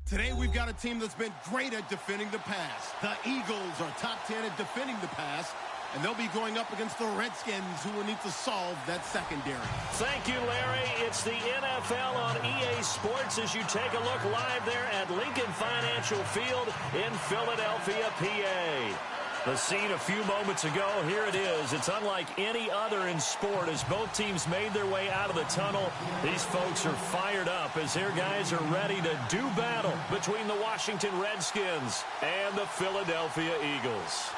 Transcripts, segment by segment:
Today we've got a team that's been great at defending the pass. The Eagles are top 10 at defending the pass, and they'll be going up against the Redskins, who will need to solve that secondary. Thank you, Larry. It's the NFL on EA Sports as you take a look live there at Lincoln Financial Field in Philadelphia, PA. The scene a few moments ago, here it is. It's unlike any other in sport as both teams made their way out of the tunnel. These folks are fired up as their guys are ready to do battle between the Washington Redskins and the Philadelphia Eagles.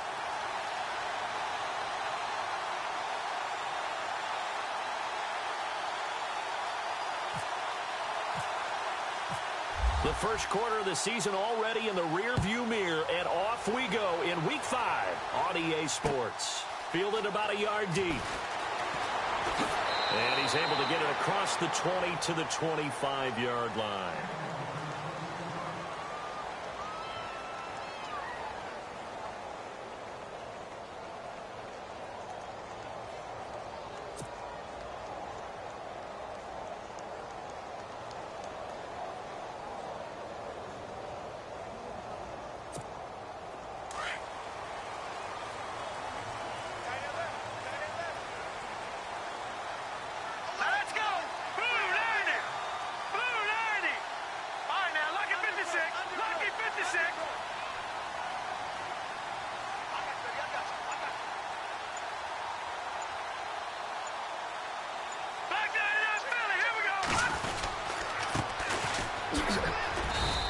The first quarter of the season already in the rearview mirror, and off we go in Week 5 on EA Sports. Fielded about a yard deep. And he's able to get it across the 20 to the 25-yard line.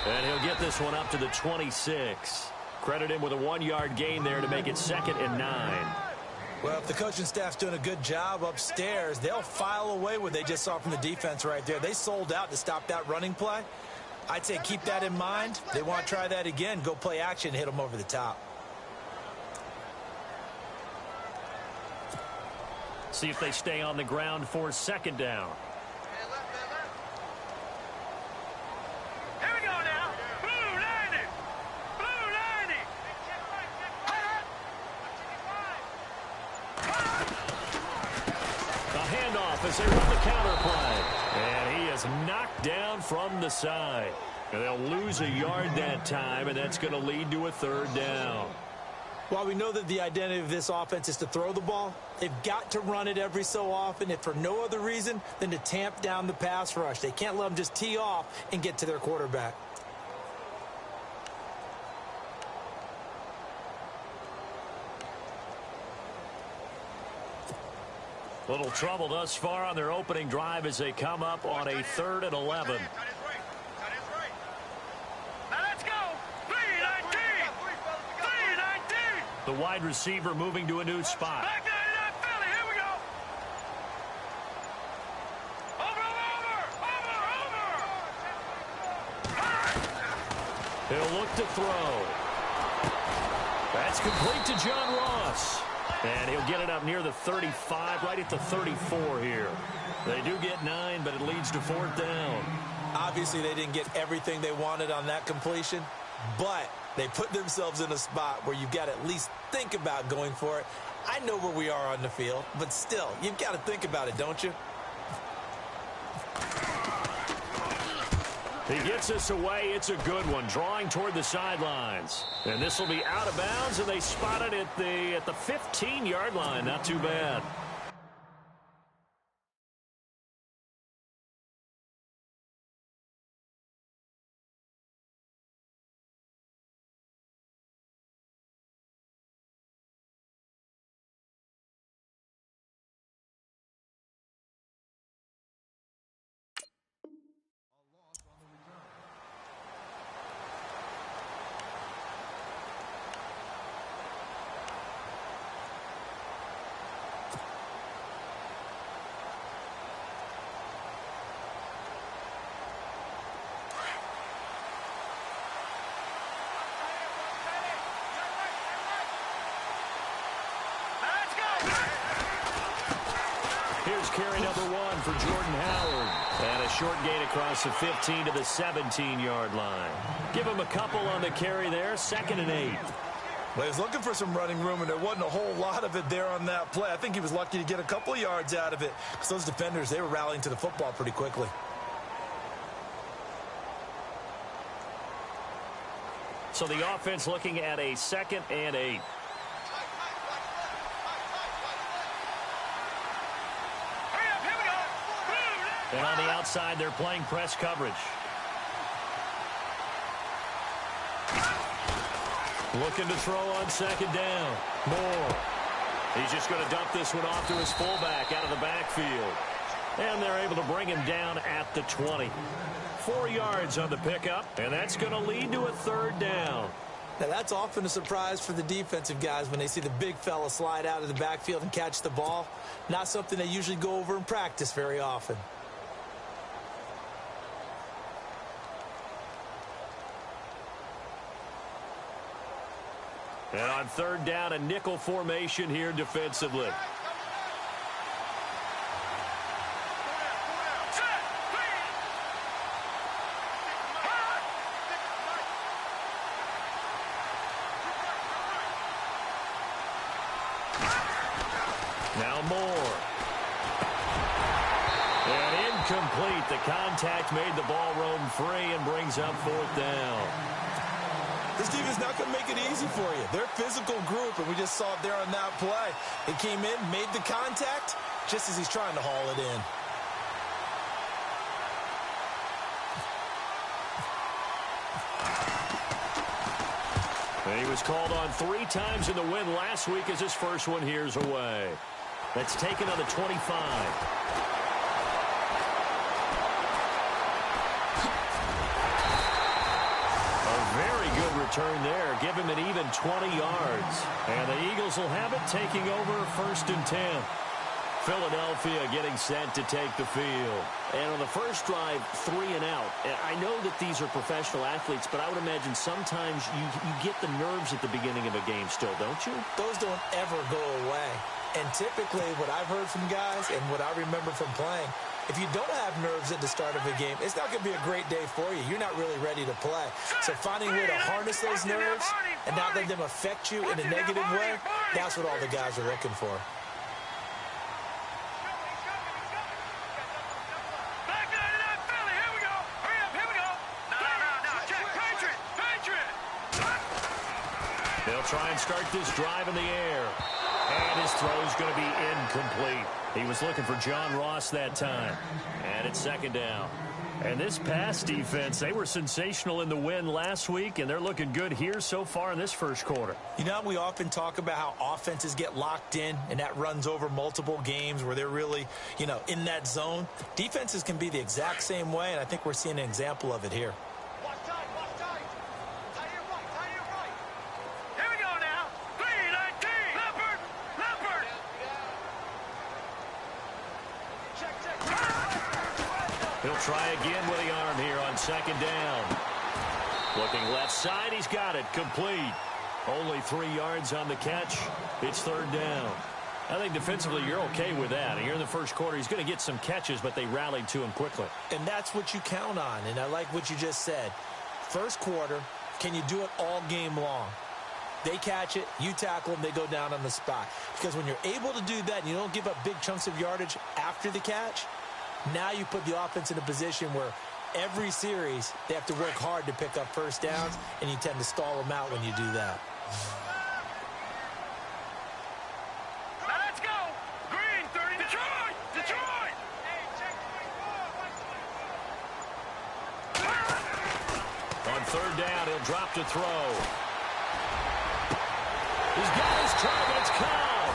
And he'll get this one up to the 26. Credit him with a 1-yard gain there to make it 2nd and 9. Well, if the coaching staff's doing a good job upstairs, they'll file away what they just saw from the defense right there. They sold out to stop that running play. I'd say keep that in mind. They want to try that again. Go play action, hit them over the top. See if they stay on the ground for 2nd down. As they run the counter play. And he is knocked down from the side. And they'll lose a yard that time, and that's going to lead to a 3rd down. While we know that the identity of this offense is to throw the ball, they've got to run it every so often, if for no other reason than to tamp down the pass rush. They can't let them just tee off and get to their quarterback. Little trouble thus far on their opening drive as they come up on a 3rd and 11. The wide receiver moving to a new spot. He'll look to throw. That's complete to John Ross. And he'll get it up near the 35, right at the 34 here. They do get 9, but it leads to 4th down. Obviously, they didn't get everything they wanted on that completion, but they put themselves in a spot where you've got to at least think about going for it. I know where we are on the field, but still, you've got to think about it, don't you? He gets us away. It's a good one, drawing toward the sidelines. And this will be out of bounds, and they spot it at the 15-yard line. Not too bad. Here's carry number 1 for Jordan Howard. And a short gain across the 15 to the 17-yard line. Give him a couple on the carry there. 2nd and 8. Well, he was looking for some running room, and there wasn't a whole lot of it there on that play. I think he was lucky to get a couple of yards out of it, because those defenders, they were rallying to the football pretty quickly. So the offense looking at a 2nd and 8. And on the outside, they're playing press coverage. Looking to throw on 2nd down. Moore. He's just going to dump this one off to his fullback out of the backfield. And they're able to bring him down at the 20. 4 yards on the pickup, and that's going to lead to a 3rd down. Now, that's often a surprise for the defensive guys when they see the big fella slide out of the backfield and catch the ball. Not something they usually go over in practice very often. And on 3rd down, a nickel formation here defensively. Now Moore. And incomplete. The contact made the ball roam free and brings up 4th down. This defense not going to make it easy for you. They're a physical group, and we just saw it there on that play. They came in, made the contact, just as he's trying to haul it in. And he was called on 3 times in the win last week as his first one here's away. That's taken on the 25. Return there, give him an even 20 yards. And the Eagles will have it, taking over 1st and 10. Philadelphia getting set to take the field. And on the first drive, 3 and out. I know that these are professional athletes, but I would imagine sometimes you get the nerves at the beginning of a game still, don't you? Those don't ever go away. And typically what I've heard from guys and what I remember from playing, if you don't have nerves at the start of a game, it's not going to be a great day for you. You're not really ready to play. So finding a way to harness those nerves and not let them affect you in a negative way, that's what all the guys are looking for. They'll try and start this drive in the air. And his throw's going to be incomplete. He was looking for John Ross that time. And it's 2nd down. And this pass defense, they were sensational in the win last week, and they're looking good here so far in this first quarter. You know, we often talk about how offenses get locked in, and that runs over multiple games where they're really, in that zone. Defenses can be the exact same way, and I think we're seeing an example of it here. He'll try again with the arm here on 2nd down. Looking left side, he's got it. Complete. Only 3 yards on the catch. It's 3rd down. I think defensively you're okay with that. And here in the first quarter, he's going to get some catches, but they rallied to him quickly. And that's what you count on, and I like what you just said. First quarter, can you do it all game long? They catch it, you tackle them, they go down on the spot. Because when you're able to do that and you don't give up big chunks of yardage after the catch, now you put the offense in a position where every series they have to work hard to pick up first downs, and you tend to stall them out when you do that. Now let's go! Green, 30, Detroit! Detroit! On 3rd down, he'll drop to throw. He's got his target. It's Cobb.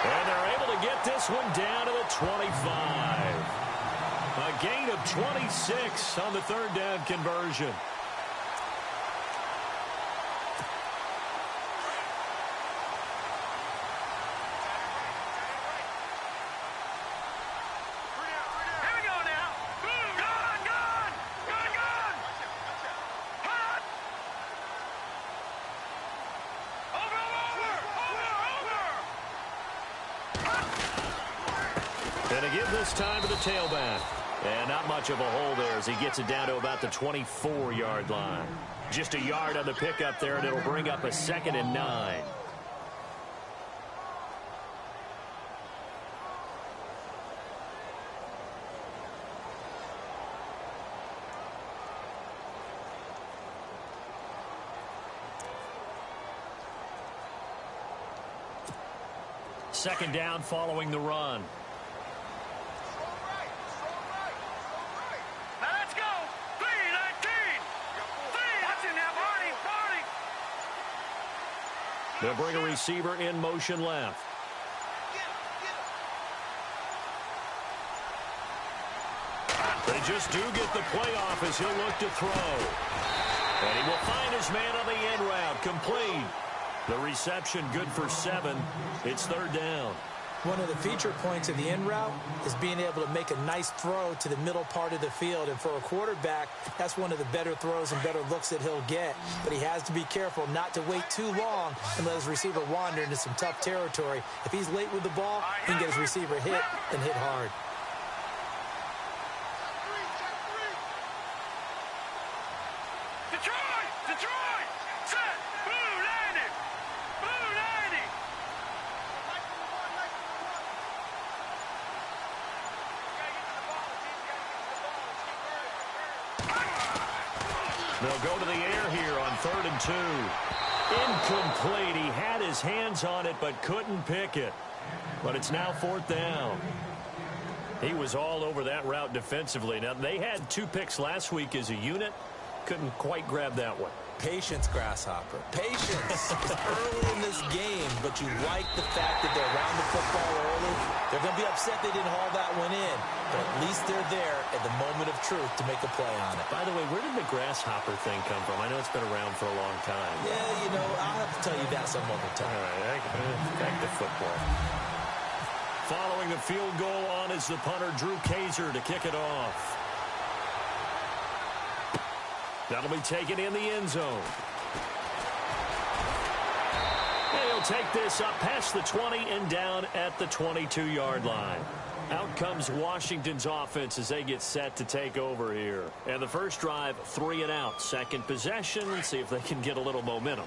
And they're able to get this one down to the 25. A gain of 26 on the 3rd down conversion. Here we go now. Boom. Gone. Hot. Over. And to give this time to the tailback. And not much of a hole there as he gets it down to about the 24-yard line. Just a yard on the pickup there, and it'll bring up a 2nd and 9. second down following the run. Now let's go. 3-19. Watching now, Barney. They'll bring a receiver in motion left. They just do get the play off as he'll look to throw. And he will find his man on the end route. Complete. The reception good for 7. It's third down. One of the feature points of the in route is being able to make a nice throw to the middle part of the field. And for a quarterback, that's one of the better throws and better looks that he'll get. But he has to be careful not to wait too long and let his receiver wander into some tough territory. If he's late with the ball, he can get his receiver hit and hit hard. Detroit! Set! Blue 90! Blue 90! They'll go to the air here on 3rd and 2. Incomplete. He had his hands on it but couldn't pick it. But it's now 4th down. He was all over that route defensively. Now, they had 2 picks last week as a unit. Couldn't quite grab that one. Patience, Grasshopper. Patience. It's early in this game, but you like the fact that they're around the football early. They're going to be upset they didn't haul that one in, but at least they're there at the moment of truth to make a play on it. By the way, where did the grasshopper thing come from? I know it's been around for a long time. Yeah, you know, I'll have to tell you that some other time. All right, back to football. Following the field goal on is the punter, Drew Kaiser, to kick it off. That'll be taken in the end zone. And he'll take this up past the 20 and down at the 22-yard line. Out comes Washington's offense as they get set to take over here. And the first drive, 3 and out. Second possession. Let's see if they can get a little momentum.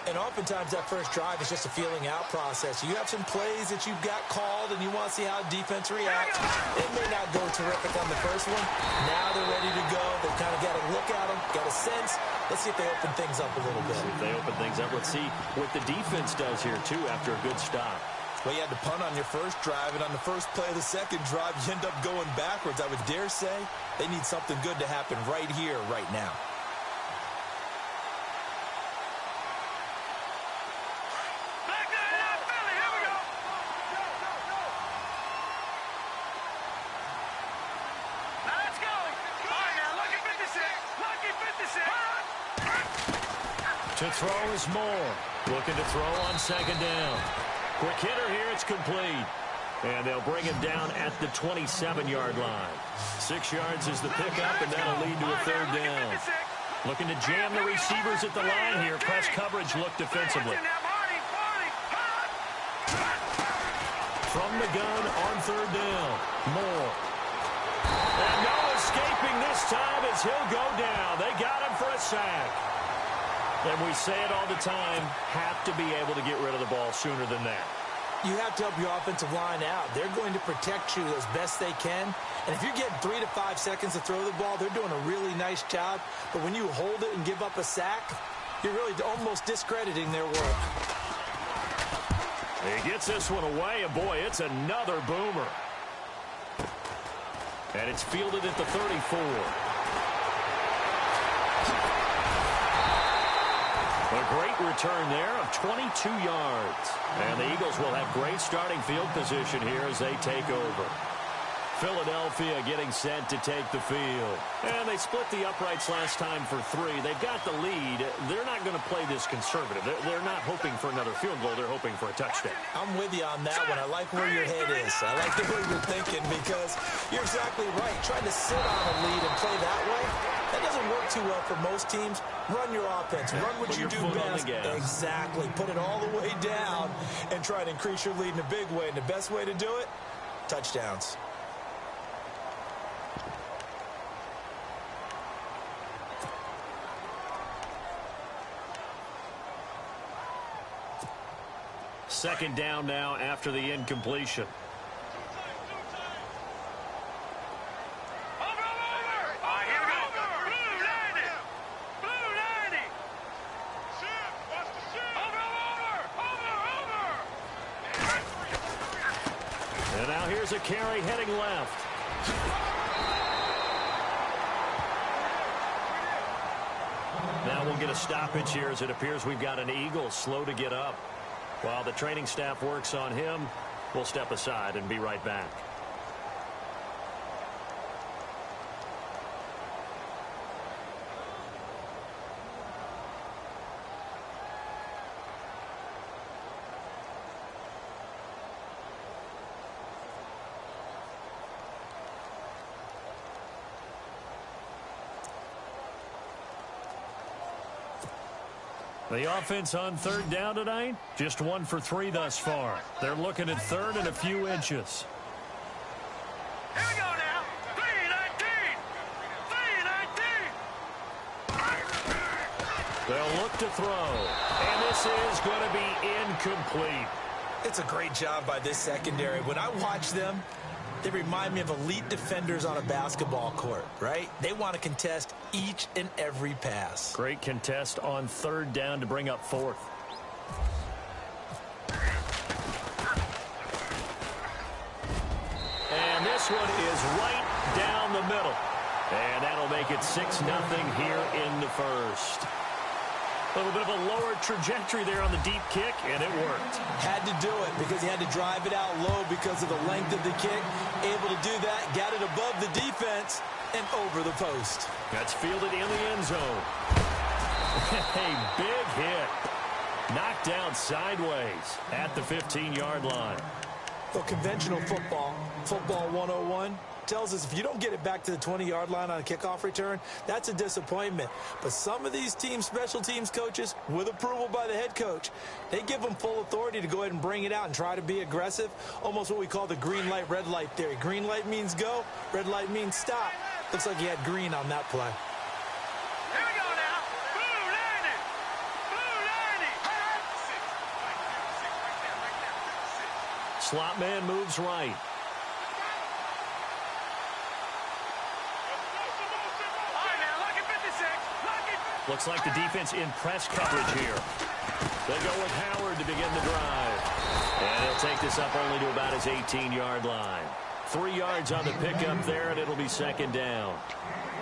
And oftentimes that first drive is just a feeling out process. You have some plays that you've got called and you want to see how defense reacts. It may not go terrific on the first one. Now they're ready to go. They've kind of got to look at them, got a sense. Let's see if they open things up a little bit. See if they open things up. Let's see what the defense does here, too, after a good stop. Well, you had to punt on your first drive, and on the first play of the second drive, you end up going backwards. I would dare say they need something good to happen right here, right now. To throw is Moore. Looking to throw on second down. Quick hitter here. It's complete. And they'll bring him down at the 27-yard line. 6 yards is the pickup, and that'll lead to a third down. Looking to jam the receivers at the line here. Press coverage look defensively. From the gun on third down. Moore. And no escaping this time as he'll go down. They got him for a sack. And we say it all the time, have to be able to get rid of the ball sooner than that. You have to help your offensive line out. They're going to protect you as best they can. And if you're getting 3 to 5 seconds to throw the ball, they're doing a really nice job. But when you hold it and give up a sack, you're really almost discrediting their work. He gets this one away, and boy, it's another boomer. And it's fielded at the 34. A great return there of 22 yards. And the Eagles will have great starting field position here as they take over. Philadelphia getting set to take the field. And they split the uprights last time for 3. They've got the lead. They're not going to play this conservative. They're not hoping for another field goal. They're hoping for a touchdown. I'm with you on that one. I like where your head is. I like the way you're thinking because you're exactly right. Trying to sit on a lead and play that way, that doesn't work too well for most teams. Run your offense. Run what you do best. Exactly. Put it all the way down and try to increase your lead in a big way. And the best way to do it, touchdowns. Second down now after the incompletion. Here's a carry heading left. Now we'll get a stoppage here as it appears we've got an Eagle slow to get up. While the training staff works on him, we'll step aside and be right back. The offense on third down tonight, just 1 for 3 thus far. They're looking at third and a few inches. Here we go now. 3-19. 3-19. They'll look to throw. And this is going to be incomplete. It's a great job by this secondary. When I watch them, they remind me of elite defenders on a basketball court, right? They want to contest each and every pass. Great contest on third down to bring up fourth. And this one is right down the middle. And that'll make it 6-0 here in the first. A little bit of a lower trajectory there on the deep kick, and it worked. Had to do it because he had to drive it out low because of the length of the kick. Able to do that, got it above the defense and over the post. That's fielded in the end zone. A big hit. Knocked down sideways at the 15-yard line. Well, conventional football 101, tells us if you don't get it back to the 20-yard line on a kickoff return, that's a disappointment. But some of these teams, special teams coaches, with approval by the head coach, they give them full authority to go ahead and bring it out and try to be aggressive, almost what we call the green light, red light theory. Green light means go, red light means stop. Looks like he had green on that play. Here we go now. Blue 90. Blue 90. Slot man moves right. Looks like the defense in press coverage here. They go with Howard to begin the drive. And he'll take this up only to about his 18-yard line. 3 yards on the pickup there, and it'll be second down.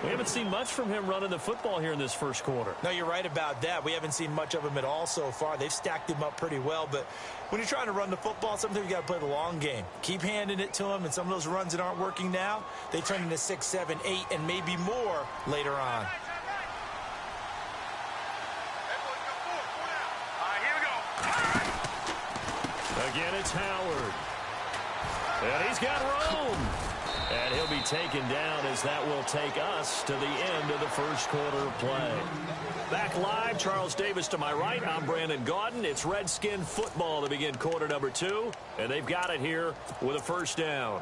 We haven't seen much from him running the football here in this first quarter. No, you're right about that. We haven't seen much of him at all so far. They've stacked him up pretty well. But when you're trying to run the football, sometimes you got to play the long game. Keep handing it to him, and some of those runs that aren't working now, they turn into 6, 7, 8, and maybe more later on. Again, it's Howard. And he's got room. And he'll be taken down as that will take us to the end of the first quarter of play. Back live, Charles Davis to my right. I'm Brandon Gaudin. It's Redskin football to begin quarter number 2. And they've got it here with a first down.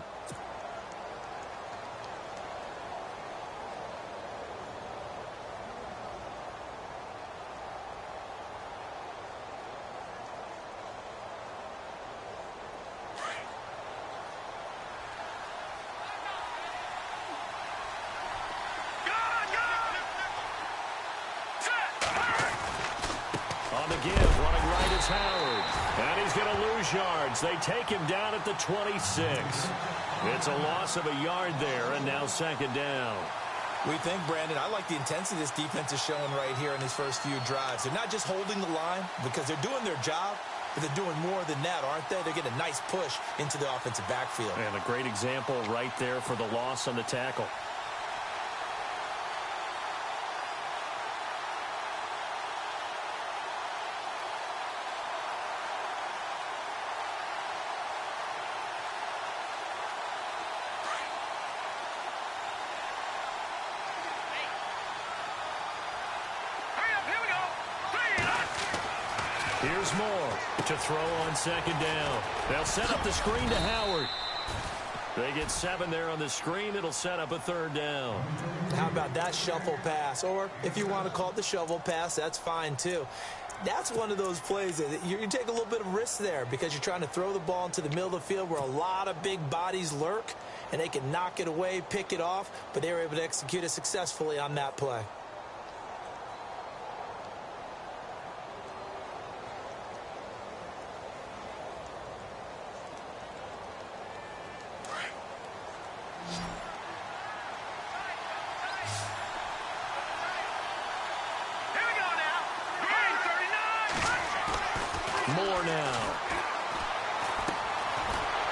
Howard, and he's going to lose yards. They take him down at the 26. It's a loss of a yard there, and now second down. We think, Brandon, I like the intensity this defense is showing right here in these first few drives. They're not just holding the line because they're doing their job, but they're doing more than that, aren't they? They're getting a nice push into the offensive backfield. And a great example right there for the loss on the tackle. Here's Moore to throw on second down. They'll set up the screen to Howard. They get 7 there on the screen. It'll set up a third down. How about that shuffle pass? Or if you want to call it the shovel pass, that's fine too. That's one of those plays that you take a little bit of risk there because you're trying to throw the ball into the middle of the field where a lot of big bodies lurk, and they can knock it away, pick it off, but they were able to execute it successfully on that play. 4 now.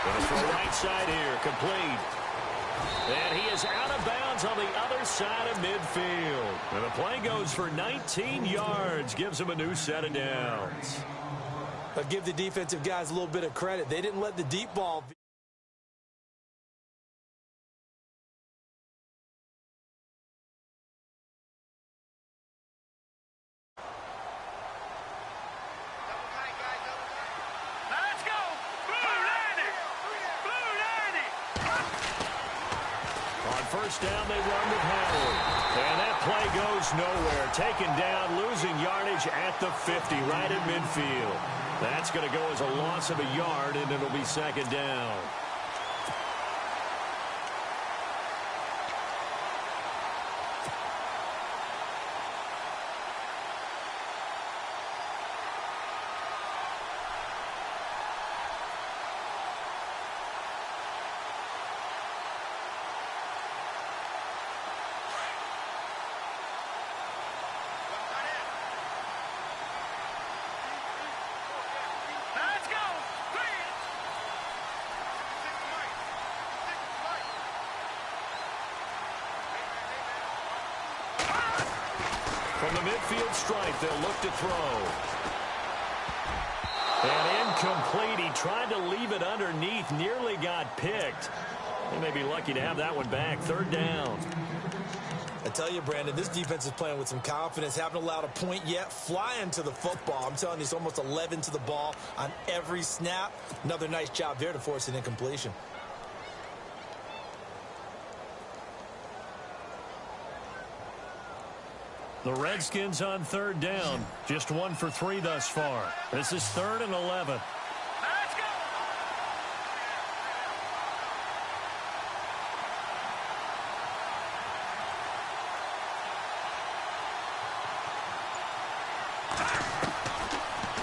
Going to throw right side here, complete. And he is out of bounds on the other side of midfield. And the play goes for 19 yards, gives him a new set of downs. But give the defensive guys a little bit of credit. They didn't let the deep ball be. Let's go. Blue 90. Blue 90. On first down, they run with Howard. And that play goes nowhere. Taken down, losing yardage at the 50, right in midfield. That's going to go as a loss of a yard, and it'll be second down. Let's go. Please. From the midfield stripe, they'll look to throw. And incomplete. He tried to leave it underneath, nearly got picked. They may be lucky to have that one back. Third down. I tell you, Brandon, this defense is playing with some confidence. Haven't allowed a point yet. Flying to the football. I'm telling you, it's almost 11 to the ball on every snap. Another nice job there to force an incompletion. The Redskins on third down. Just 1 for 3 thus far. This is 3rd and 11. Let's go.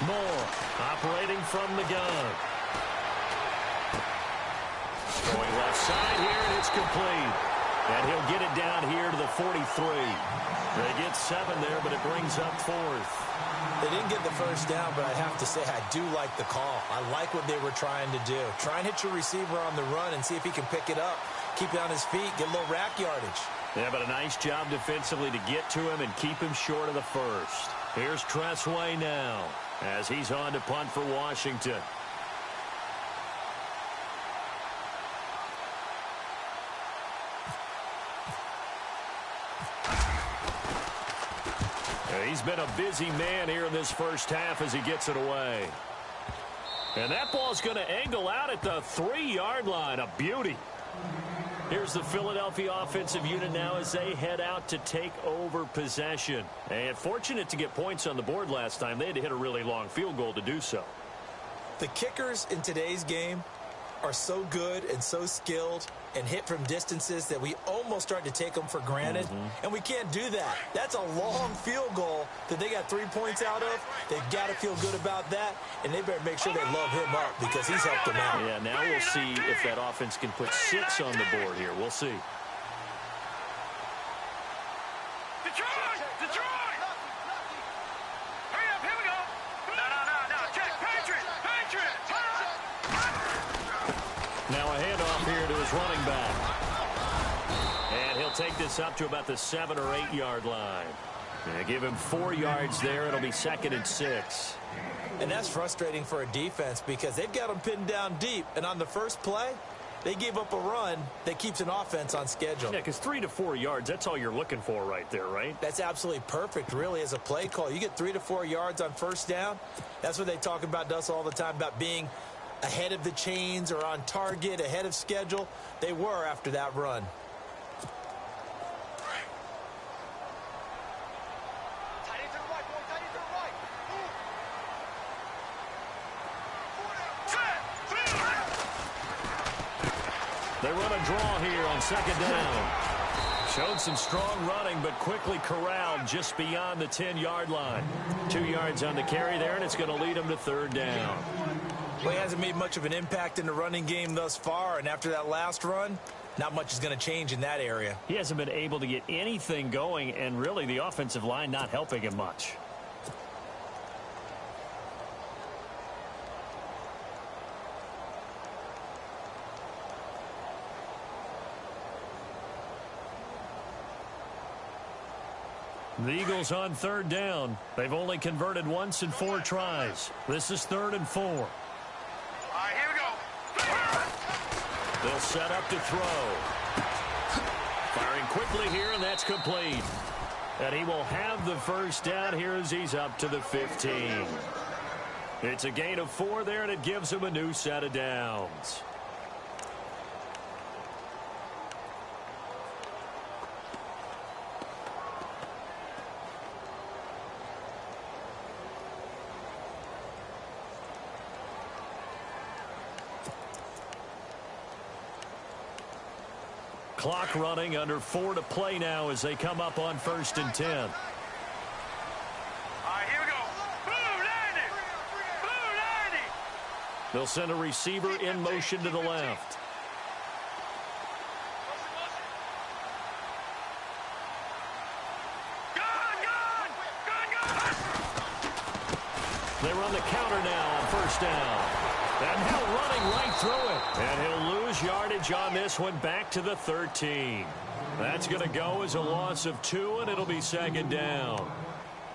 Moore operating from the gun. Going left side here, and it's complete. And he'll get it down here to the 43. They get 7 there, but it brings up 4th. They didn't get the first down, but I have to say I do like the call. I like what they were trying to do. Try and hit your receiver on the run and see if he can pick it up. Keep it on his feet, get a little rack yardage. Yeah, but a nice job defensively to get to him and keep him short of the first. Here's Tressway now as he's on to punt for Washington. He's been a busy man here in this first half as he gets it away. And that ball's going to angle out at the 3-yard line. A beauty. Here's the Philadelphia offensive unit now as they head out to take over possession. And fortunate to get points on the board last time. They had to hit a really long field goal to do so. The kickers in today's game are so good and so skilled and hit from distances that we almost start to take them for granted. And we can't do that. That's a long field goal that they got 3 points out of. They've got to feel good about that, and they better make sure they love him up because he's helped them out. Yeah, now we'll see if that offense can put 6 on the board here. We'll see. Detroit! Detroit! Hurry up, here we go. No. Check. Patriot! Now a handoff here to his running back. And he'll take this up to about the 7 or 8 yard line. And give him 4 yards there. It'll be 2nd and 6. And that's frustrating for a defense because they've got them pinned down deep. And on the first play, they gave up a run that keeps an offense on schedule. Yeah, because 3 to 4 yards, that's all you're looking for right there, right? That's absolutely perfect, really, as a play call. You get 3 to 4 yards on first down. That's what they talk about to us all the time, about being ahead of the chains or on target, ahead of schedule. They were after that run. They run a draw here on 2nd down. Showed some strong running, but quickly corralled just beyond the 10-yard line. 2 yards on the carry there, and it's going to lead them to 3rd down. Well, he hasn't made much of an impact in the running game thus far, and after that last run, not much is going to change in that area. He hasn't been able to get anything going, and really the offensive line not helping him much. The Eagles on third down. They've only converted once in 4 tries. This is 3rd and 4. All right, here we go. They'll set up to throw. Firing quickly here, and that's complete. And he will have the first down here as he's up to the 15. It's a gain of 4 there, and it gives him a new set of downs. Clock running, under 4 to play now as they come up on 1st and 10. All right, here we go. Blue 90. Blue 90. They'll send a receiver in motion to the left. They run the counter now on 1st down. And now running right through it. And he'll lose yardage on this one back to the 13. That's going to go as a loss of 2, and it'll be 2nd down.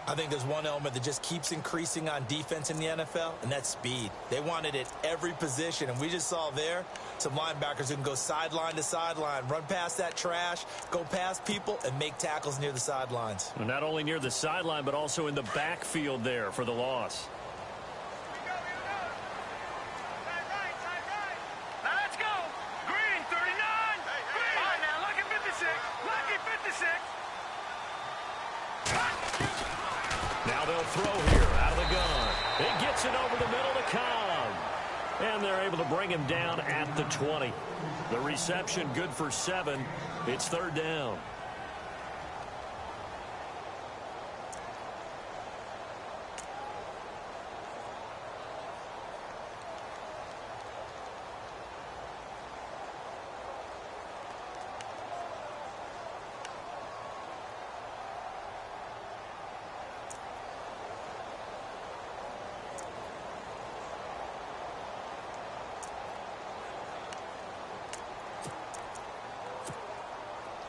I think there's one element that just keeps increasing on defense in the NFL, and that's speed. They want it at every position, and we just saw there some linebackers who can go sideline to sideline, run past that trash, go past people, and make tackles near the sidelines. And not only near the sideline, but also in the backfield there for the loss. Now they'll throw here out of the gun. It gets it over the middle to Cobb. And they're able to bring him down at the 20. The reception good for 7. It's 3rd down.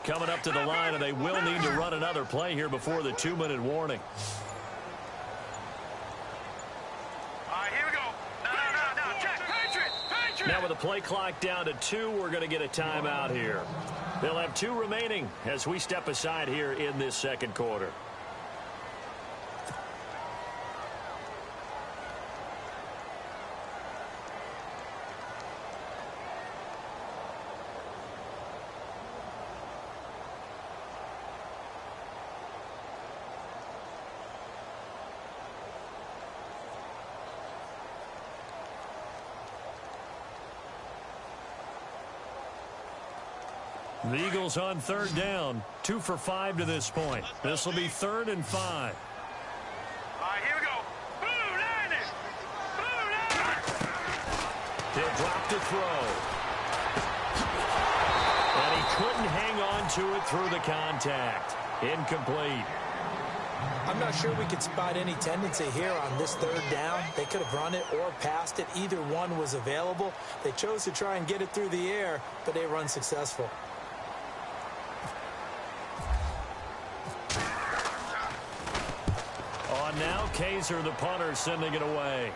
Coming up to the line, and they will need to run another play here before the 2-minute warning. All right, here we go. No. Check. Patriot. Now with the play clock down to 2, we're going to get a timeout here. They'll have 2 remaining as we step aside here in this 2nd quarter. The Eagles on 3rd down, 2 for 5 to this point. This will be 3rd and 5. All right, here we go. Blue 90. Blue 90. He'll drop to throw. And he couldn't hang on to it through the contact. Incomplete. I'm not sure we could spot any tendency here on this 3rd down. They could have run it or passed it. Either one was available. They chose to try and get it through the air, but they were unsuccessful. On now, Kaiser, the punter, sending it away.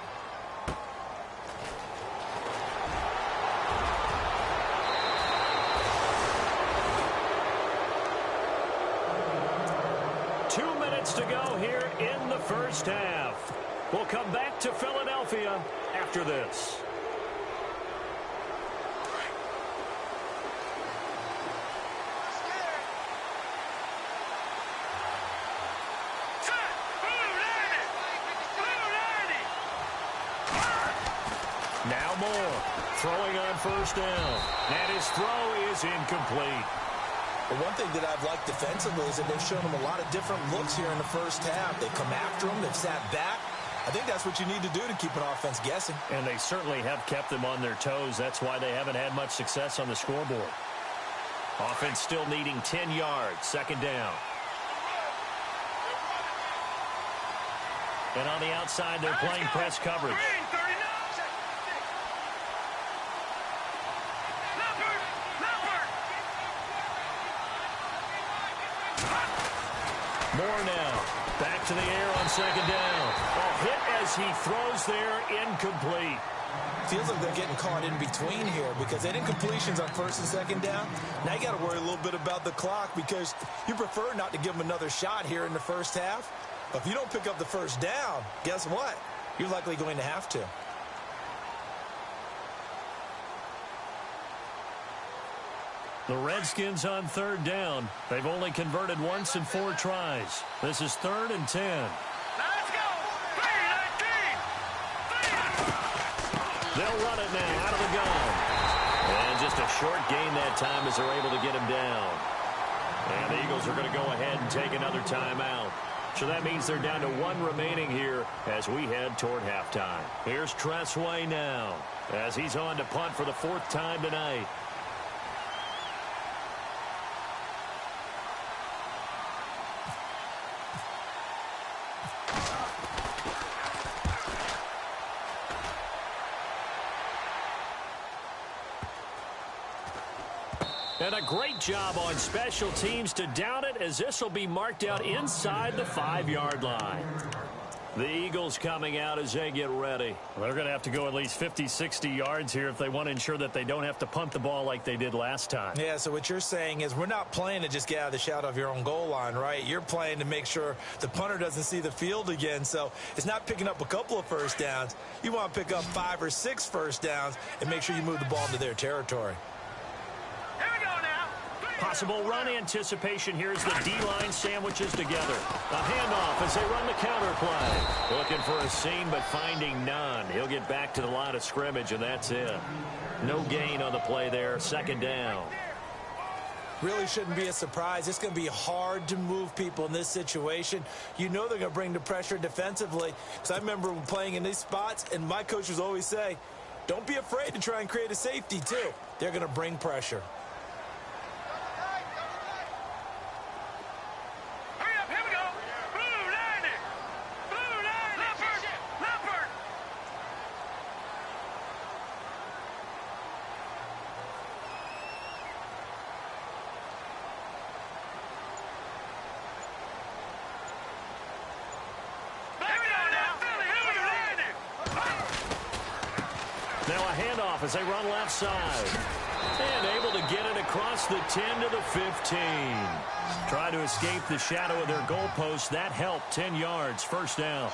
To go here in the 1st half. We'll come back to Philadelphia after this. Now more. Throwing on 1st down. And his throw is incomplete. But one thing that I've liked defensively is that they've shown them a lot of different looks here in the 1st half. They've come after them. They've sat back. I think that's what you need to do to keep an offense guessing. And they certainly have kept them on their toes. That's why they haven't had much success on the scoreboard. Offense still needing 10 yards. 2nd down. And on the outside, they're playing press coverage. More now. Back to the air on second down. A hit as he throws there, incomplete. Feels like they're getting caught in between here because they didn't incompletions on first and second down. Now you got to worry a little bit about the clock because you prefer not to give them another shot here in the first half. But if you don't pick up the first down, guess what? You're likely going to have to. The Redskins on third down. They've only converted once in 4 tries. This is 3rd and 10. Let's go. 3-19. They'll run it now out of the gun. And just a short gain that time as they're able to get him down. And the Eagles are going to go ahead and take another timeout. So that means they're down to 1 remaining here as we head toward halftime. Here's Tressway now as he's on to punt for the 4th time tonight. And a great job on special teams to down it as this will be marked out inside the 5-yard line. The Eagles coming out as they get ready. Well, they're going to have to go at least 50, 60 yards here if they want to ensure that they don't have to punt the ball like they did last time. Yeah, so what you're saying is we're not playing to just get out of the shadow of your own goal line, right? You're playing to make sure the punter doesn't see the field again. So it's not picking up a couple of first downs. You want to pick up 5 or 6 first downs and make sure you move the ball into their territory. Possible run anticipation here as the D-line sandwiches together. A handoff as they run the counter play. Looking for a seam, but finding none. He'll get back to the line of scrimmage, and that's it. No gain on the play there. 2nd down. Really shouldn't be a surprise. It's going to be hard to move people in this situation. You know they're going to bring the pressure defensively. Because I remember playing in these spots, and my coaches always say, don't be afraid to try and create a safety, too. They're going to bring pressure. Now a handoff as they run left side. And able to get it across the 10 to the 15. Try to escape the shadow of their goalpost. That helped. 10 yards. 1st down.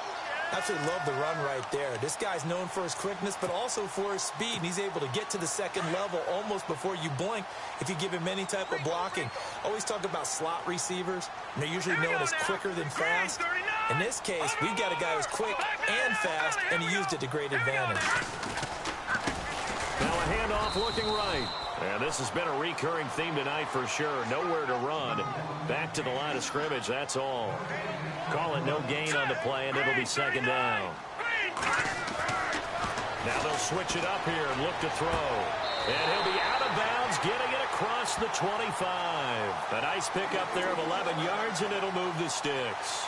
Absolutely love the run right there. This guy's known for his quickness, but also for his speed. And he's able to get to the 2nd level almost before you blink if you give him any type of blocking. Always talk about slot receivers. And they're usually known as quicker than fast. In this case, we've got a guy who's quick and fast, and he used it to great advantage. Now a handoff looking right. And this has been a recurring theme tonight for sure. Nowhere to run. Back to the line of scrimmage, that's all. Call it no gain on the play, and it'll be 2nd down. Now they'll switch it up here and look to throw. And he'll be out of bounds, getting it across the 25. A nice pickup there of 11 yards, and it'll move the sticks.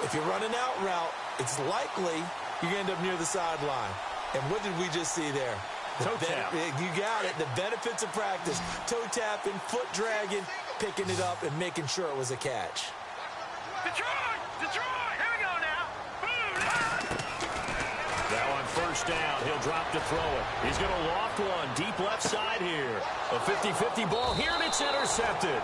If you run an out route, it's likely you're going to end up near the sideline. And what did we just see there? Toe tap. You got it. The benefits of practice. Toe tapping, foot dragging, picking it up, and making sure it was a catch. Detroit! Detroit! Here we go now. Now on 1st down, he'll drop to throw it. He's going to loft one deep left side here. A 50-50 ball here, and it's intercepted.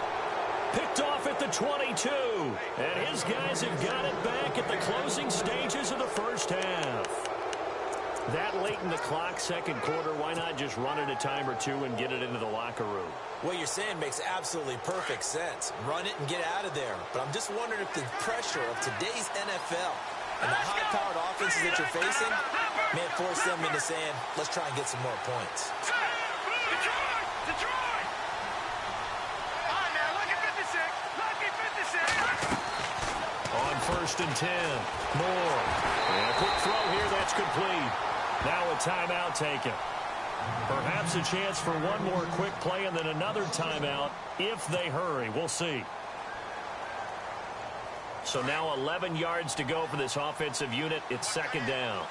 Picked off at the 22. And his guys have got it back at the closing stages of the 1st half. That late in the clock, 2nd quarter, why not just run it a time or two and get it into the locker room? What you're saying makes absolutely perfect sense. Run it and get out of there. But I'm just wondering if the pressure of today's NFL and the high-powered offenses that you're facing may force them into saying, let's try and get some more points. Detroit! Detroit! All right, now, lucky 56. Lucky 56. On 1st and 10. More. And a quick throw here. That's complete. Now a timeout taken. Perhaps a chance for one more quick play and then another timeout if they hurry. We'll see. So now 11 yards to go for this offensive unit. It's 2nd down.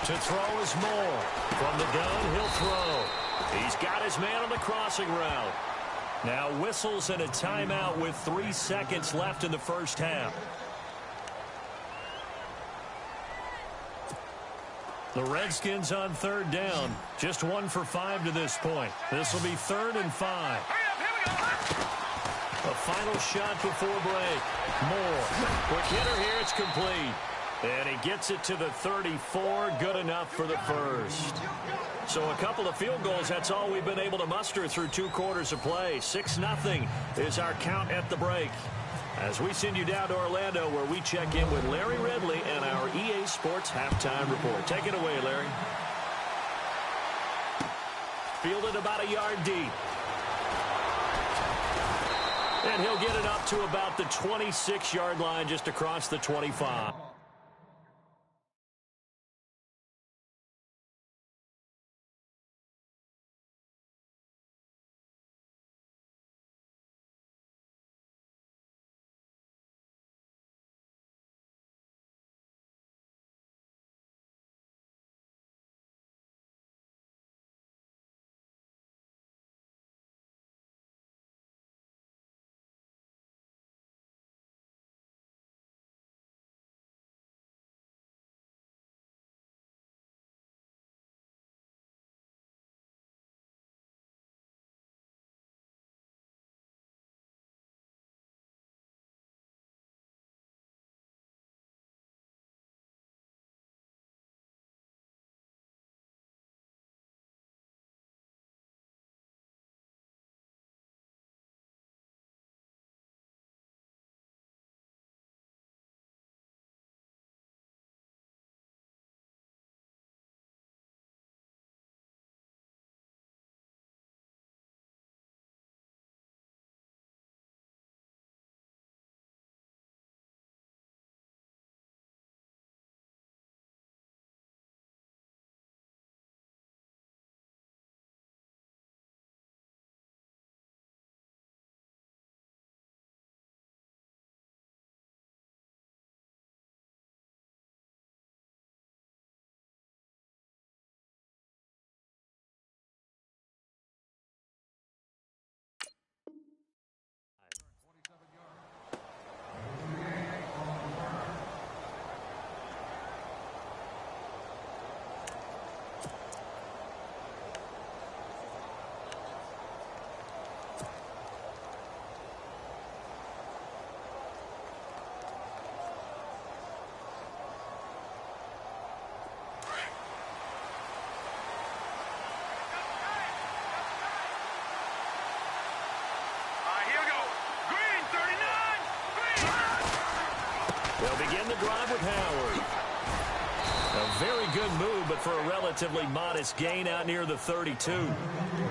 To throw is Moore. From the gun, he'll throw. He's got his man on the crossing route. Now whistles and a timeout with 3 seconds left in the first half. The Redskins on third down. Just 1 for 5 to this point. This will be 3rd and 5. A final shot before break. Moore. Quick hitter here. It's complete. And he gets it to the 34. Good enough for the first. So a couple of field goals, that's all we've been able to muster through 2 quarters of play. 6-0 is our count at the break. As we send you down to Orlando, where we check in with Larry Ridley and our EA Sports Halftime Report. Take it away, Larry. Fielded about a yard deep. And he'll get it up to about the 26-yard line, just across the 25. They'll begin the drive with Howard. A very good move, but for a relatively modest gain out near the 32.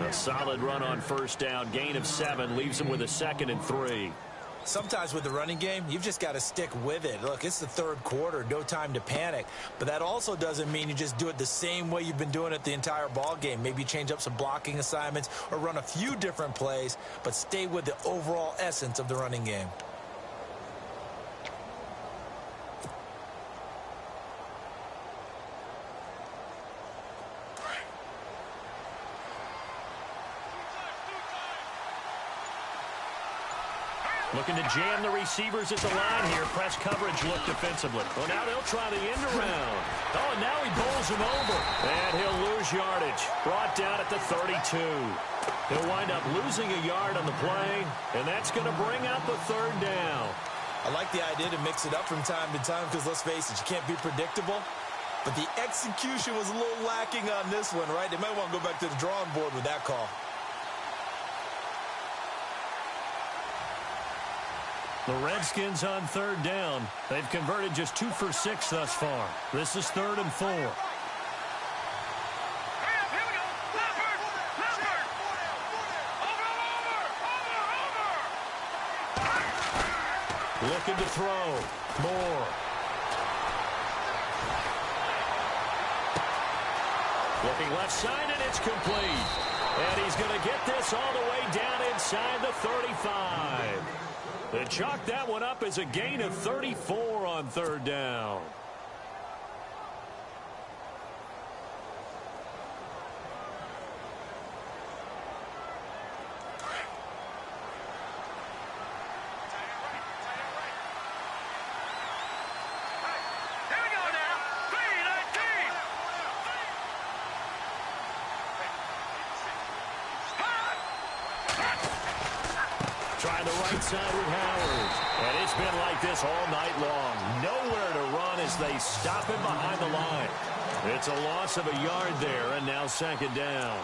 A solid run on first down. Gain of 7 leaves him with a 2nd and 3. Sometimes with the running game, you've just got to stick with it. Look, it's the 3rd quarter, no time to panic. But that also doesn't mean you just do it the same way you've been doing it the entire ball game. Maybe change up some blocking assignments or run a few different plays, but stay with the overall essence of the running game. Looking to jam the receivers at the line here. Press coverage look defensively. Well, now they'll try the end around. Oh, and now he bowls him over. And he'll lose yardage. Brought down at the 32. He'll wind up losing a yard on the play, and that's going to bring up a 3rd down. I like the idea to mix it up from time to time because, let's face it, you can't be predictable. But the execution was a little lacking on this one, right? They might want to go back to the drawing board with that call. The Redskins on 3rd down. They've converted just 2 for 6 thus far. This is 3rd and 4. Looking to throw. Moore. Looking left side, and it's complete. And he's going to get this all the way down inside the 35. They chalk that one up as a gain of 34 on 3rd down. Trying the right side with Howard. And it's been like this all night long. Nowhere to run as they stop him behind the line. It's a loss of a yard there, and now second down.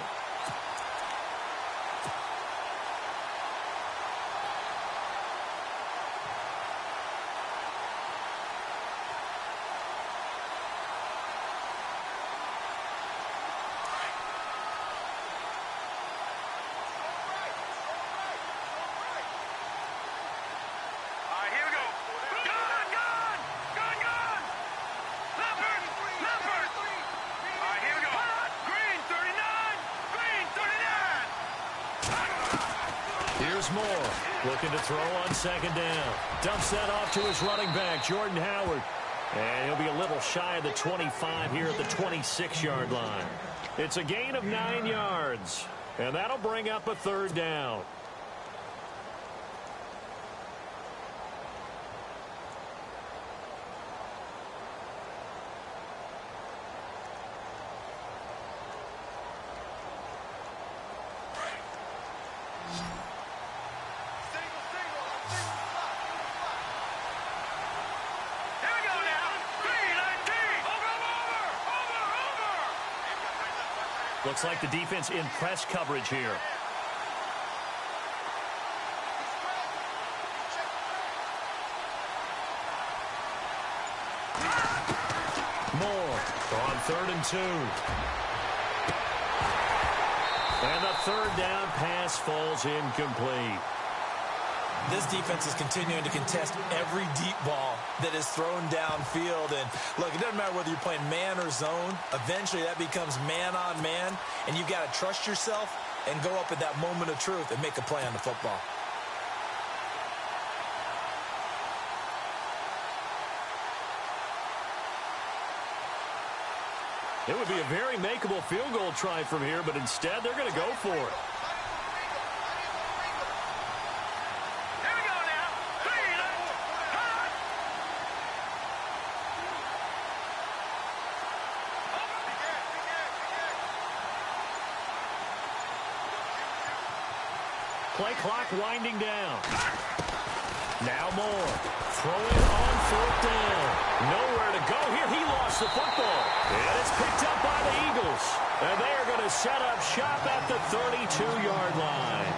Moore looking to throw on second down. Dumps that off to his running back, Jordan Howard. And he'll be a little shy of the 25 here at the 26-yard line. It's a gain of 9 yards. And that'll bring up a third down. Looks like the defense in press coverage here. Moore on 3rd and 2. And the third down pass falls incomplete. This defense is continuing to contest every deep ball that is thrown downfield. And, look, it doesn't matter whether you're playing man or zone. Eventually, that becomes man-on-man, and you've got to trust yourself and go up at that moment of truth and make a play on the football. It would be a very makeable field goal try from here, but instead they're going to go for it. Play clock winding down. Now Moore. Throwing on 4th down. Nowhere to go here. He lost the football. And it's picked up by the Eagles. And they are going to set up shop at the 32-yard line.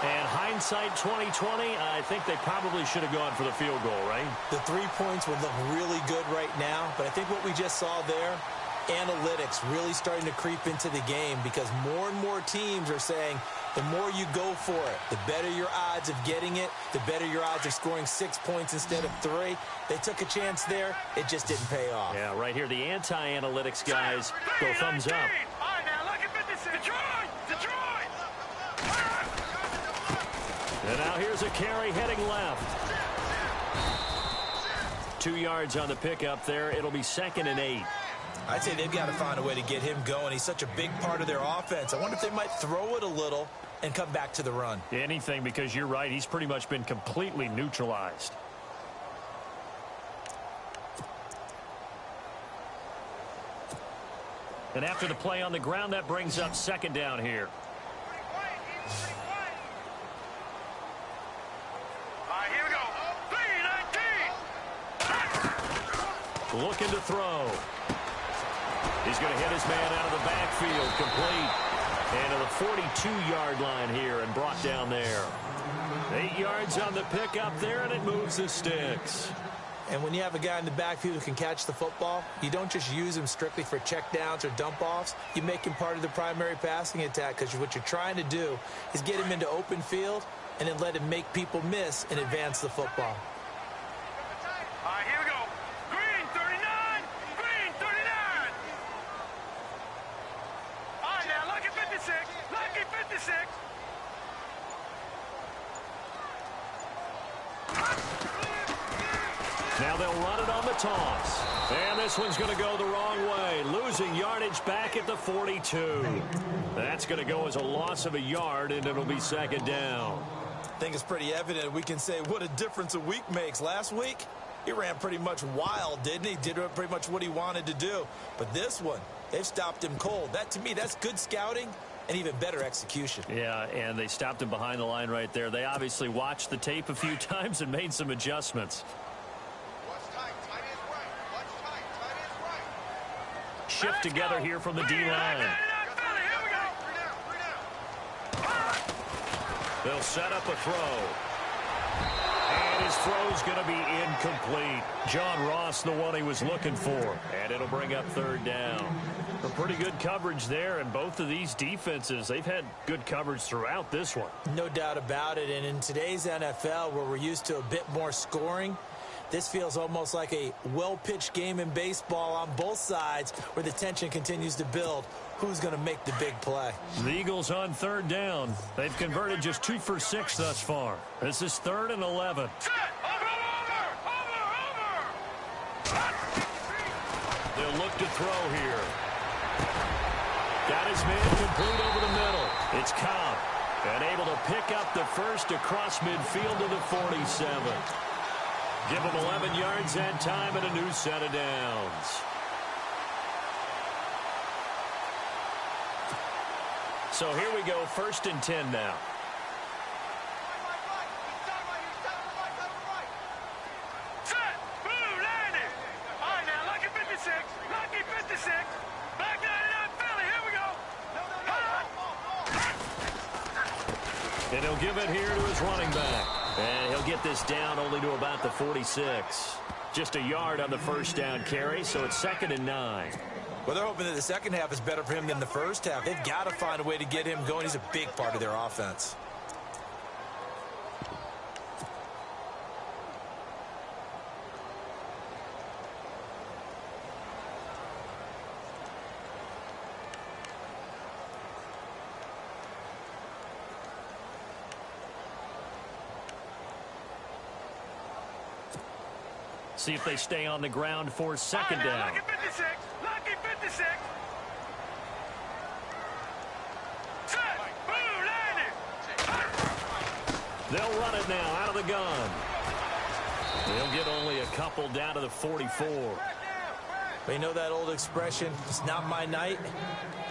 And hindsight 2020, I think they probably should have gone for the field goal, right? The 3 points would look really good right now. But I think what we just saw there, analytics really starting to creep into the game because more and more teams are saying the more you go for it, the better your odds of getting it, the better your odds of scoring 6 points instead of 3. They took a chance there. It just didn't pay off. Yeah, right here, the anti-analytics guys go thumbs up. All right, now look at this. Detroit! And now here's a carry heading left. 2 yards on the pickup there. It'll be 2nd and 8. I'd say they've got to find a way to get him going. He's such a big part of their offense. I wonder if they might throw it a little and come back to the run. Anything, because you're right. He's pretty much been completely neutralized. And after the play on the ground, that brings up 2nd down here. All right, here we go. 3-19. Looking to throw. He's going to hit his man out of the backfield, complete. And to the 42-yard line here and brought down there. 8 yards on the pickup there, and it moves the sticks. And when you have a guy in the backfield who can catch the football, you don't just use him strictly for checkdowns or dump-offs. You make him part of the primary passing attack because what you're trying to do is get him into open field and then let him make people miss and advance the football. All right, here we go. Green 39. Green 39. All right, now lucky 56. Lucky 56. Now they'll run it on the toss. And this one's going to go the wrong way. Losing yardage back at the 42. That's going to go as a loss of a yard, and it'll be 2nd down. I think it's pretty evident. We can say what a difference a week makes. Last week, he ran pretty much wild, didn't he? Did pretty much what he wanted to do. But this one, they've stopped him cold. That, to me, that's good scouting and even better execution. Yeah, and they stopped him behind the line right there. They obviously watched the tape a few times and made some adjustments. Shift together here from the D-line. They'll set up a throw. And his throw's going to be incomplete. John Ross, the one he was looking for. And it'll bring up third down. A pretty good coverage there, and both of these defenses, they've had good coverage throughout this one. No doubt about it, and in today's NFL, where we're used to a bit more scoring, this feels almost like a well-pitched game in baseball on both sides where the tension continues to build. Who's going to make the big play? The Eagles on third down. They've converted just 2 for 6 thus far. This is 3rd and 11. They'll look to throw here. Got his man complete over the middle. It's Cobb. And able to pick up the first across midfield to the 47. Give him 11 yards that time and a new set of downs. So here we go, 1st and 10 now. Set! Blue landing! All right, now, lucky 56. Lucky 56. Back 99 Philly. Here we go. And he'll give it here to his running back. And he'll get this down only to about the 46. Just a yard on the first down carry, so it's 2nd and 9. Well, they're hoping that the second half is better for him than the first half. They've got to find a way to get him going. He's a big part of their offense. See if they stay on the ground for 2nd down. Lucky 56. Lucky 56. Set! Blue landing! They'll run it now out of the gun. They'll get only a couple down to the 44. But you know that old expression, it's not my night?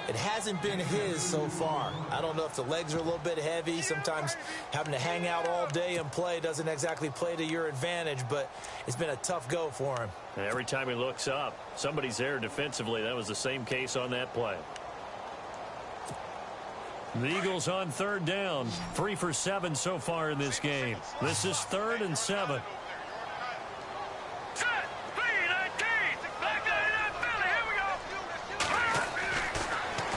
It hasn't been his so far. I don't know if the legs are a little bit heavy. Sometimes having to hang out all day and play doesn't exactly play to your advantage, but it's been a tough go for him. And every time he looks up, somebody's there defensively. That was the same case on that play. The Eagles on 3rd down. 3 for 7 so far in this game. This is 3rd and 7. Set! B-19! Back 99 Philly. Here we go.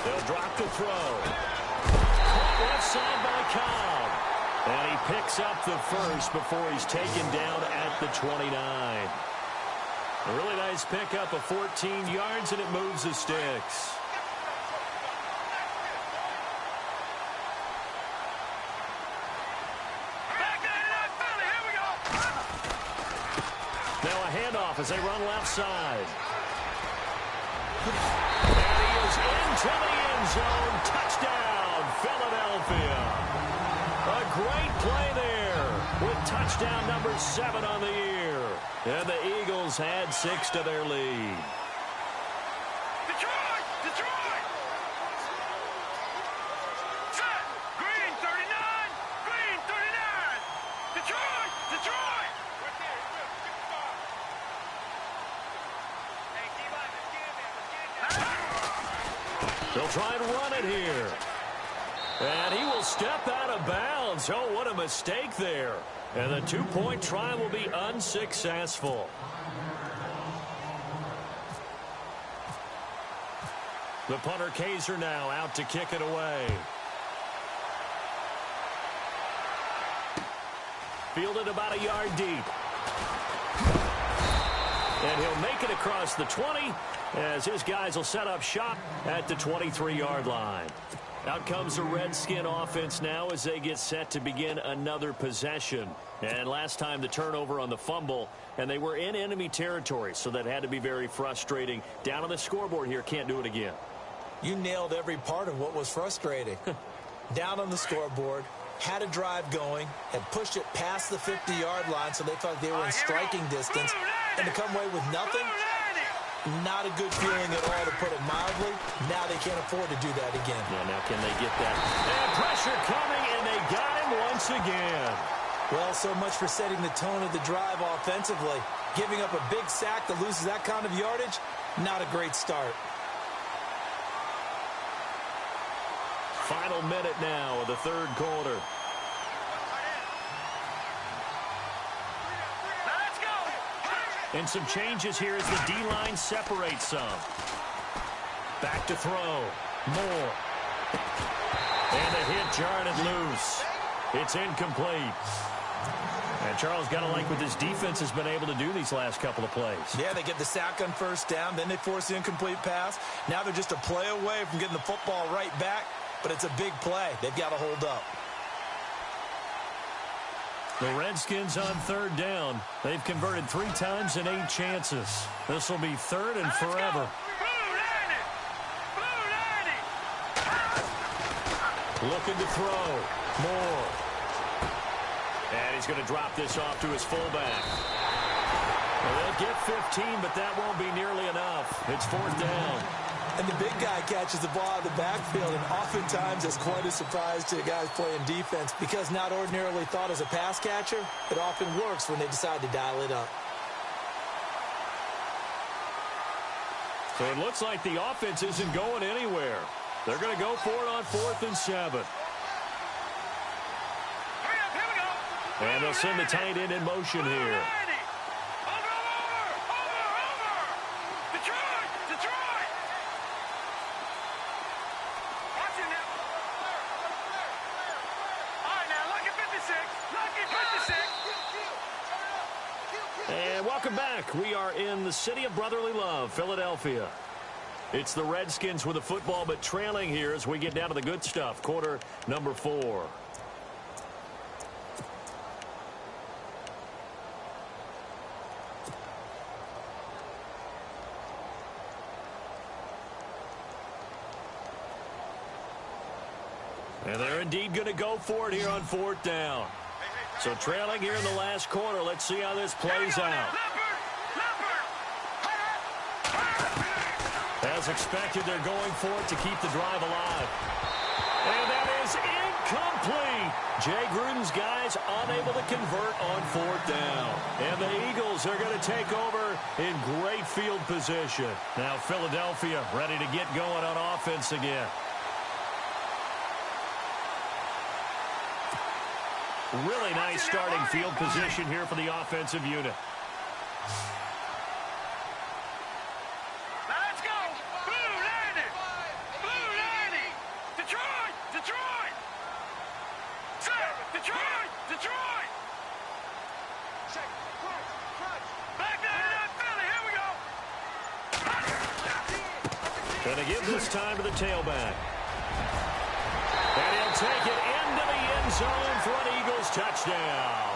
They'll drop the throw. Left side by Cobb. And he picks up the first before he's taken down at the 29. A really nice pickup of 14 yards, and it moves the sticks. Back 99 Philly. Here we go. Now a handoff as they run left side. And he is into the end zone. Touchdown, Philadelphia. A great play there with touchdown number 7 on the year. And the Eagles add 6 to their lead. Detroit! Detroit! Set! Green 39! Green 39! Detroit! Detroit! They'll try and run it here. And he will step out of bounds. Oh, what a mistake there. And the 2-point try will be unsuccessful. The punter Kaiser now out to kick it away. Fielded about a yard deep. And he'll make it across the 20 as his guys will set up shop at the 23-yard line. Out comes the Redskin offense now as they get set to begin another possession. And last time the turnover on the fumble, and they were in enemy territory, so that had to be very frustrating. Down on the scoreboard here, can't do it again. You nailed every part of what was frustrating. Down on the scoreboard, had a drive going, had pushed it past the 50-yard line so they thought they were in striking distance, and to come away with nothing, Not a good feeling at all, to put it mildly. Now they can't afford to do that again. Yeah, now can they get that? And pressure coming, and they got him once again. Well, so much for setting the tone of the drive offensively. Giving up a big sack that loses that kind of yardage, not a great start. Final minute now of the third quarter. And some changes here as the D-line separates some. Back to throw. Moore. And a hit jarred it loose. It's incomplete. And Charles, got to like what this defense has been able to do these last couple of plays. Yeah, they get the sack on first down, then they force the incomplete pass. Now they're just a play away from getting the football right back, but it's a big play. They've got to hold up. The Redskins on third down. They've converted 3 times in 8 chances. This will be third and forever. Looking to throw. Moore. And he's going to drop this off to his fullback. Well, they'll get 15, but that won't be nearly enough. It's fourth down. And the big guy catches the ball out of the backfield, and oftentimes it's quite a surprise to guys playing defense because not ordinarily thought as a pass catcher, it often works when they decide to dial it up. So it looks like the offense isn't going anywhere. They're going to go for it on 4th and 7. And they'll send the tight end in motion here. And welcome back. We are in the city of brotherly love, Philadelphia. It's the Redskins with the football, but trailing here as we get down to the good stuff. Quarter number 4. And they're indeed going to go for it here on 4th down. So trailing here in the last quarter. Let's see how this plays out. As expected, they're going for it to keep the drive alive. And that is incomplete. Jay Gruden's guys unable to convert on 4th down. And the Eagles are going to take over in great field position. Now Philadelphia ready to get going on offense again. Really nice starting field position here for the offensive unit. Let's go! Blue landing! Blue landing! Detroit! Detroit! Detroit! Detroit! Back down to Philly! Here we go! Going to give this time to the tailback. And he'll take it into the end zone for an Eagles touchdown.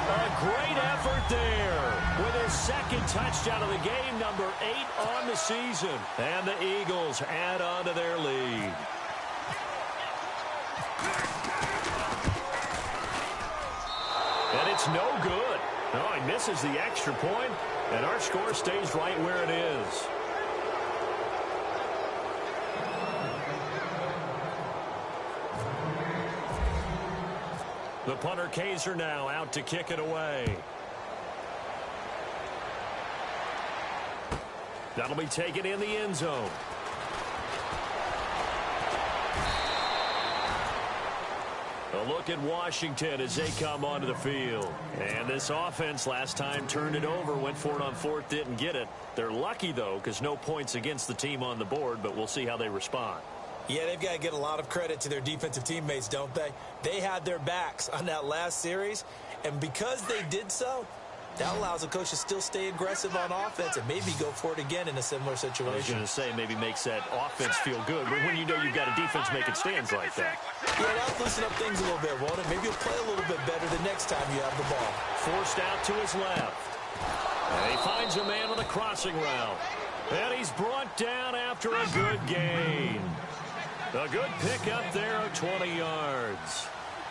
A great effort there with his second touchdown of the game, number 8 on the season. And the Eagles add on to their lead. And it's no good. No, he misses the extra point, and our score stays right where it is. The punter Kaiser now out to kick it away. That'll be taken in the end zone. A look at Washington as they come onto the field. And this offense last time turned it over, went for it on 4th, didn't get it. They're lucky, though, because no points against the team on the board, but we'll see how they respond. Yeah, they've got to get a lot of credit to their defensive teammates, don't they? They had their backs on that last series, and because they did so, that allows the coach to still stay aggressive on offense and maybe go for it again in a similar situation. I was going to say maybe makes that offense feel good, but when you know you've got a defense making stands like that. Yeah, that'll loosen up things a little bit, won't it? Maybe you'll play a little bit better the next time you have the ball. Forced out to his left. And he finds a man on the crossing route. And he's brought down after a good gain. A good pickup there of 20 yards.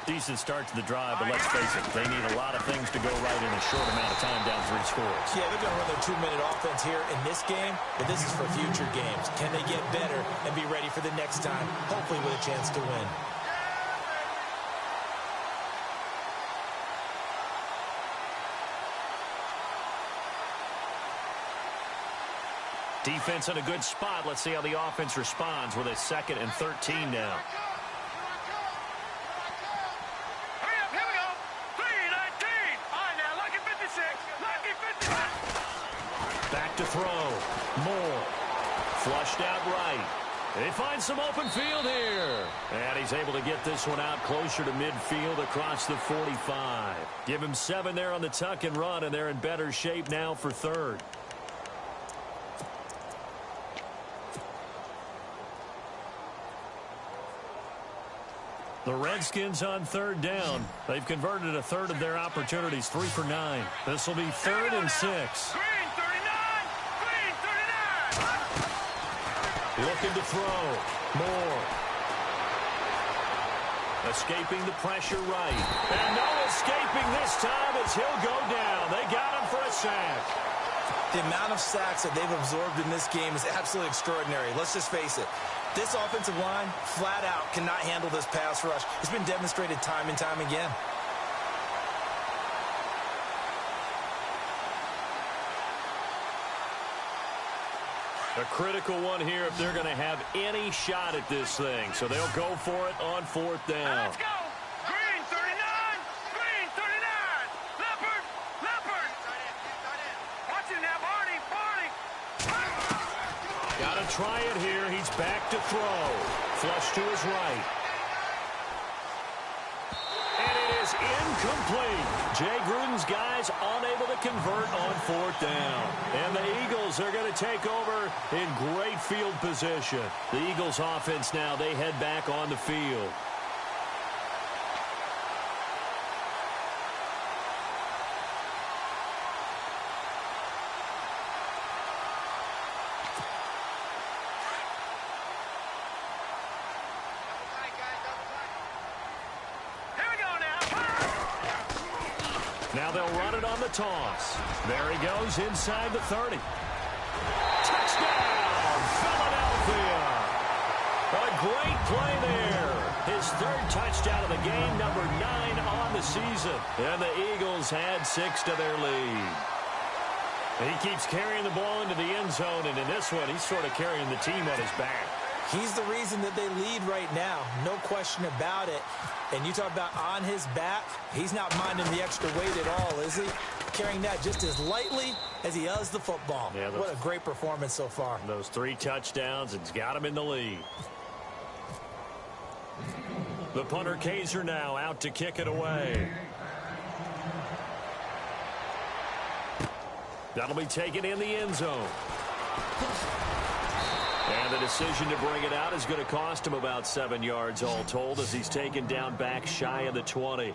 Decent start to the drive, but let's face it, they need a lot of things to go right in a short amount of time down 3 scores. Yeah, they're going to run their 2-minute offense here in this game, but this is for future games. Can they get better and be ready for the next time, hopefully with a chance to win? Defense in a good spot. Let's see how the offense responds with a 2nd and 13 now. Back to throw. Moore. Flushed out right. They find some open field here. And he's able to get this one out closer to midfield across the 45. Give him 7 there on the tuck and run, and they're in better shape now for 3rd. The Redskins on 3rd down. They've converted a 1/3 of their opportunities, 3 for 9. This will be 3rd and 6. Green 39! Green 39! Looking to throw. Moore. Escaping the pressure right. And no escaping this time as he'll go down. They got him for a sack. The amount of sacks that they've absorbed in this game is absolutely extraordinary. Let's just face it. This offensive line, flat out, cannot handle this pass rush. It's been demonstrated time and time again. A critical one here if they're going to have any shot at this thing. So they'll go for it on 4th down. Let's go! Green 39! Green 39! Leopard! Leopard! Watch it now, Barney! Barney! Got to try it here. He's back to throw. Flush to his right. And it is incomplete. Jay Gruden's guys unable to convert on 4th down. And the Eagles are going to take over in great field position. The Eagles offense now, they head back on the field. Now they'll run it on the toss. There he goes inside the 30. Touchdown, Philadelphia. A great play there. His 3rd touchdown of the game, number 9 on the season. And the Eagles had 6 to their lead. He keeps carrying the ball into the end zone, and in this one, he's sort of carrying the team on his back. He's the reason that they lead right now. No question about it. And you talk about on his back, he's not minding the extra weight at all, is he? Carrying that just as lightly as he does the football. Yeah, what a great performance so far. Those 3 touchdowns, it's got him in the lead. The punter Kaiser now out to kick it away. That'll be taken in the end zone. And the decision to bring it out is going to cost him about 7 yards all told as he's taken down back shy of the 20.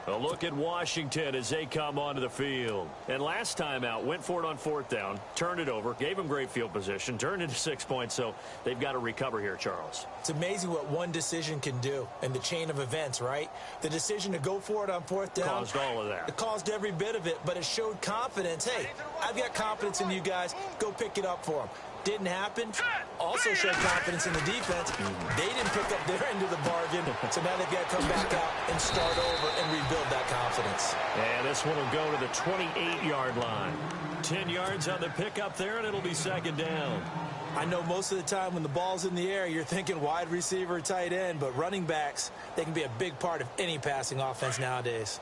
A look at Washington as they come onto the field. And last time out, went for it on 4th down, turned it over, gave him great field position, turned into 6 points, so they've got to recover here, Charles. It's amazing what one decision can do in the chain of events, right? The decision to go for it on 4th down. Caused all of that. It caused every bit of it, but it showed confidence. Hey, I've got confidence in you guys. Go pick it up for them. Didn't happen. Also showed confidence in the defense. They didn't pick up their end of the bargain, so now they've got to come back out and start over and rebuild that confidence. And this one will go to the 28-yard line. 10 yards on the pickup there, and it'll be 2nd down. I know most of the time when the ball's in the air, you're thinking wide receiver, tight end, but running backs, they can be a big part of any passing offense nowadays.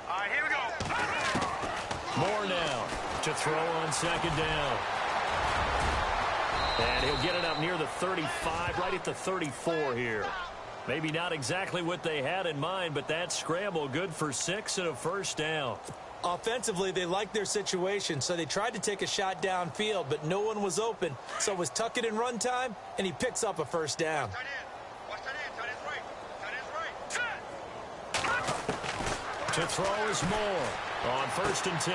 All right, here we go. Moore now to throw on 2nd down. And he'll get it up near the 35, right at the 34 here. Maybe not exactly what they had in mind, but that scramble good for 6 and a 1st down. Offensively, they liked their situation, so they tried to take a shot downfield, but no one was open. So it was tuck it in run time, and he picks up a 1st down. To throw is Moore on 1st and 10.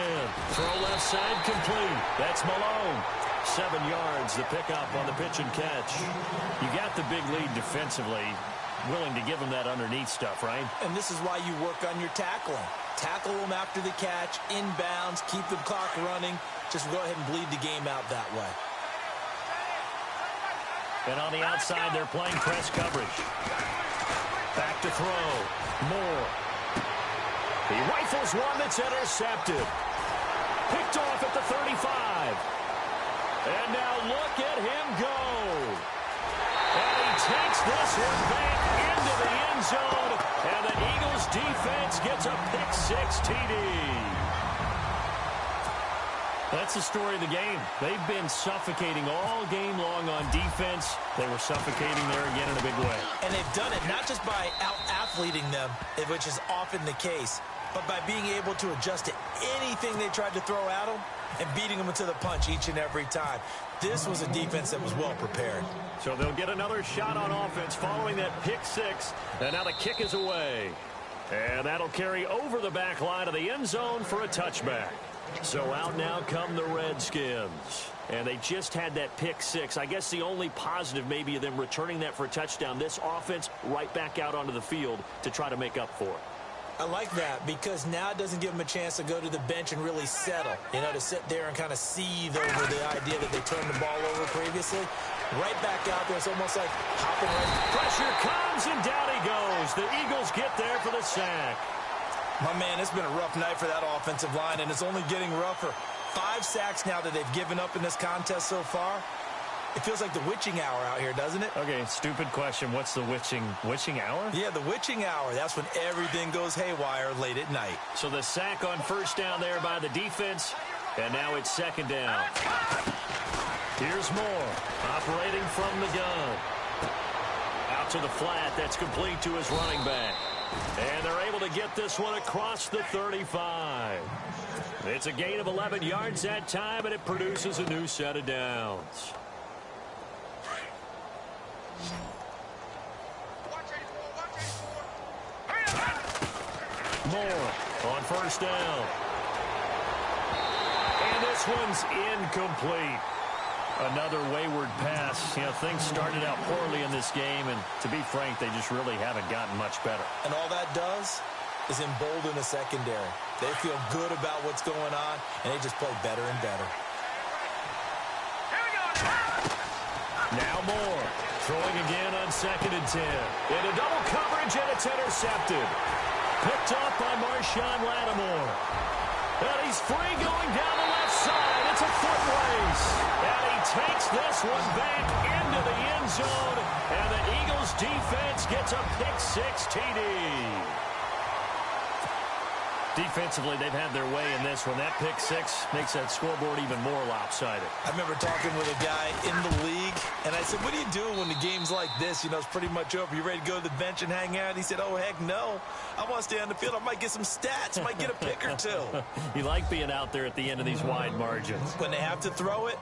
Throw left side complete. That's Malone. 7 yards, the pickup on the pitch and catch. You got the big lead defensively. Willing to give them that underneath stuff, right? And this is why you work on your tackling. Tackle them after the catch, inbounds, keep the clock running. Just go ahead and bleed the game out that way. And on the outside, they're playing press coverage. Back to throw. Moore. He rifles one that's intercepted. Picked off at the 35. And now look at him go. And he takes this one back into the end zone. And the Eagles defense gets a pick-6 TD. That's the story of the game. They've been suffocating all game long on defense. They were suffocating there again in a big way. And they've done it not just by out-athleting them, which is often the case, but by being able to adjust to anything they tried to throw at them and beating them to the punch each and every time. This was a defense that was well prepared. So they'll get another shot on offense following that pick-6. And now the kick is away. And that'll carry over the back line of the end zone for a touchback. So out now come the Redskins. And they just had that pick-6. I guess the only positive maybe of them returning that for a touchdown. This offense right back out onto the field to try to make up for it. I like that because now it doesn't give them a chance to go to the bench and really settle. You know, to sit there and kind of seethe over the idea that they turned the ball over previously. Right back out there, it's almost like hopping right. Pressure comes, and down he goes. The Eagles get there for the sack. My man, it's been a rough night for that offensive line, and it's only getting rougher. 5 sacks now that they've given up in this contest so far. It feels like the witching hour out here, doesn't it? Okay, stupid question. What's the witching hour? Yeah, the witching hour. That's when everything goes haywire late at night. So the sack on first down there by the defense, and now it's second down. Here's Moore, operating from the gun. Out to the flat, that's complete to his running back. And they're able to get this one across the 35. It's a gain of 11 yards that time, and it produces a new set of downs. Moore on first down. And this one's incomplete. Another wayward pass. You know, things started out poorly in this game, and to be frank, they just really haven't gotten much better. And all that does is embolden the secondary. They feel good about what's going on, and they just play better and better. Now Moore throwing again on 2nd and 10. Into double coverage, and it's intercepted. Picked off by Marshawn Lattimore. And he's free going down the left side. It's a foot race. And he takes this one back into the end zone. And the Eagles defense gets a pick-6 TD. Defensively, they've had their way in this one. That pick-6 makes that scoreboard even more lopsided. I remember talking with a guy in the league, and I said, what do you do when the game's like this? You know, it's pretty much over. You ready to go to the bench and hang out? He said, oh, heck no. I want to stay on the field. I might get some stats. I might get a pick or two. You like being out there at the end of these wide margins. When they have to throw it,